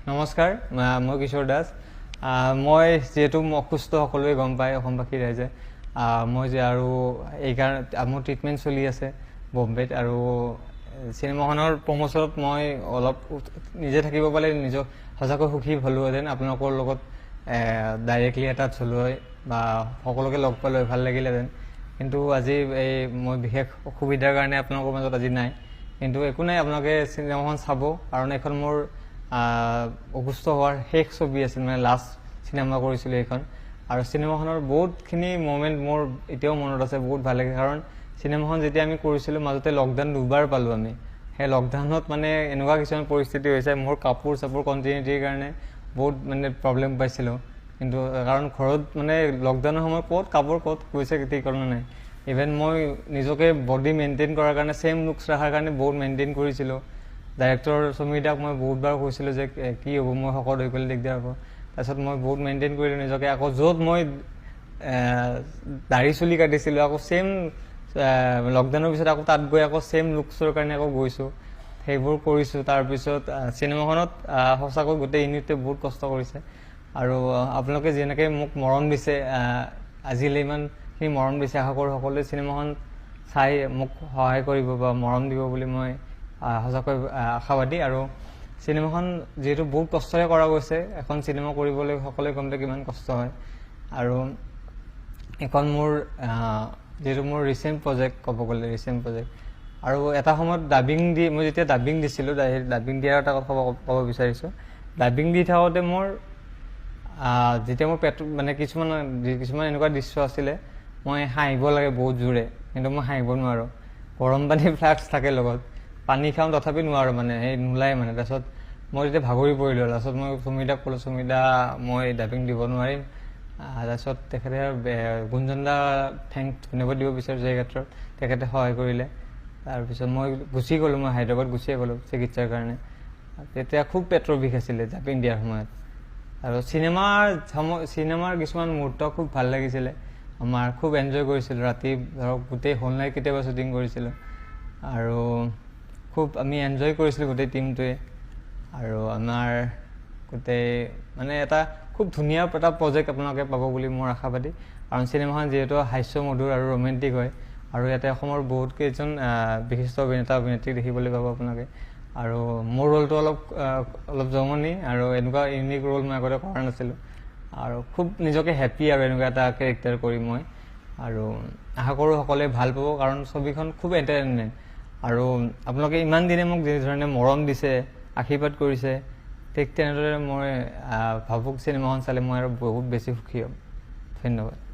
নমস্কাৰ, মই কিশোৰ দাস। মই যেহেতু অসুস্থ সকলোৱে গম পায় অসমবাসী ৰাইজে। মই যে আৰু এইকাৰণে মোৰ ট্ৰিটমেণ্ট চলি আছে বম্বেত, আৰু চিনেমাখনৰ প্ৰমোচনত মই অলপ নিজে থাকিব পালে নিজক সঁচাকৈ সুখী হ'লোহেঁতেন। আপোনালোকৰ লগত ডাইৰেক্টলি এটাচ হ'লো হয় বা সকলোকে লগ পালোঁ ভাল লাগিলেহেঁতেন, কিন্তু আজি মই বিশেষ অসুবিধাৰ কাৰণে আপোনালোকৰ মাজত আজি নাই। কিন্তু একো নাই, আপোনালোকে চিনেমাখন চাব, কাৰণ এইখন মোৰ অসুস্থ হোৱাৰ শেষ ছবি আছিল, মানে লাষ্ট চিনেমা কৰিছিলোঁ এইখন। আৰু চিনেমাখনৰ বহুতখিনি মমেণ্ট মোৰ এতিয়াও মনত আছে, বহুত ভাল লাগে। কাৰণ চিনেমাখন যেতিয়া আমি কৰিছিলোঁ মাজতে লকডাউন 2বাৰ পালোঁ আমি। সেই লকডাউনত মানে এনেকুৱা কিছুমান পৰিস্থিতি হৈছে, মোৰ কাপোৰ চাপোৰ কণ্টিনিউটিৰ কাৰণে বহুত মানে প্ৰব্লেম পাইছিলোঁ। কিন্তু কাৰণ ঘৰত মানে লকডাউনৰ সময়ত ক'ত গৈছে ঠিকনা নাই। ইভেন মই নিজকে বডি মেইনটেইন কৰাৰ কাৰণে, ছেইম লুকছ ৰখাৰ কাৰণে বহুত মেইনটেইন কৰিছিলোঁ। ডাইৰেক্টৰ সুমিদাক মই বহুতবাৰ কৈছিলোঁ যে কি হ'ব, মই শকত হৈ গ'লে দিগদাৰ হ'ব। তাৰপিছত মই বহুত মেইনটেইন কৰিলোঁ নিজকে। আকৌ য'ত মই দাঢ়ি চুলি কাটিছিলোঁ, আকৌ ছেইম লকডাউনৰ পিছত আকৌ তাত গৈ আকৌ ছেইম লুকছৰ কাৰণে আকৌ গৈছোঁ, সেইবোৰ কৰিছোঁ। তাৰপিছত চিনেমাখনত সঁচাকৈ গোটেই ইউনিটে বহুত কষ্ট কৰিছে। আৰু আপোনালোকে যেনেকৈ মোক মৰম দিছে, আজিলৈ ইমানখিনি মৰম দিছে, আশা কৰোঁ সকলোৱে চিনেমাখন চাই মোক সহায় কৰিব বা মৰম দিব বুলি মই সঁচাকৈ আশাবাদী। আৰু চিনেমাখন যিহেতু বহুত কষ্টৰে কৰা গৈছে, এখন চিনেমা কৰিবলৈ সকলোৱে গম পায় কিমান কষ্ট হয়। আৰু এখন মোৰ যিহেতু মোৰ ৰিচেণ্ট প্ৰজেক্ট, ক'ব গ'লে ৰিচেণ্ট প্ৰজেক্ট। আৰু এটা সময়ত মই যেতিয়া ডাবিং দিছিলোঁ, ডাবিং দিয়াৰ এটা কথা ক'ব বিচাৰিছোঁ। ডাবিং দি থাকোঁতে মোৰ যেতিয়া মোৰ মানে কিছুমান এনেকুৱা দৃশ্য আছিলে, মই হাঁহিব লাগে বহুত জোৰে, কিন্তু মই হাঁহিব নোৱাৰোঁ। গৰম পানী ফ্লাক্স থাকে লগত, পানী খাওঁ তথাপি নোৱাৰোঁ, মানে নোলায় মানে। তাৰপিছত মই তেতিয়া ভাগৰি পৰিলোঁ। তাৰপিছত মই সুমিদাক ক'লোঁ, সুমিদা মই ডাবিং দিব নোৱাৰিম। তাৰপিছত তেখেতে গুঞ্জন দা ধন্যবাদ দিব বিচাৰিছোঁ এই ক্ষেত্ৰত, তেখেতে সহায় কৰিলে। তাৰপিছত মই হায়দৰাবাদ গুচিয়ে গ'লোঁ চিকিৎসাৰ কাৰণে। তেতিয়া খুব পেটৰ বিষ আছিলে ডাবিং দিয়াৰ সময়ত। আৰু চিনেমাৰ কিছুমান মুহূৰ্ত খুব ভাল লাগিছিলে আমাৰ, খুব এনজয় কৰিছিলোঁ। ৰাতি ধৰক গোটেই হোল নাইট কেতিয়াবা শ্বুটিং কৰিছিলোঁ, আৰু খুব আমি এনজয় কৰিছিলোঁ গোটেই টিমটোৱে। আৰু আমাৰ গোটেই মানে এটা খুব ধুনীয়া এটা প্ৰজেক্ট আপোনালোকে পাব বুলি মোৰ আশাবাদী। কাৰণ চিনেমাখন যিহেতু হাস্যমধুৰ আৰু ৰোমেণ্টিক হয়, আৰু ইয়াতে অসমৰ বহুত কেইজন বিশিষ্ট অভিনেতা অভিনেত্ৰীক দেখিবলৈ পাব আপোনালোকে। আৰু মোৰ ৰোলটো অলপ জমনি, আৰু এনেকুৱা ইউনিক ৰোল মই আগতে কৰা নাছিলোঁ, আৰু খুব নিজকে হেপ্পী আৰু এনেকুৱা এটা কেৰেক্টাৰ কৰি মই। আৰু আশা কৰোঁ সকলোৱে ভাল পাব, কাৰণ ছবিখন খুব এণ্টাৰটেইনমেণ্ট। আৰু আপোনালোকে ইমান দিনে মোক যিধৰণে মৰম দিছে, আশীৰ্বাদ কৰিছে, ঠিক তেনেদৰে মই ভাবুক চিনেমাখন চালে মই আৰু বহুত বেছি সুখী হ'ম। ধন্যবাদ।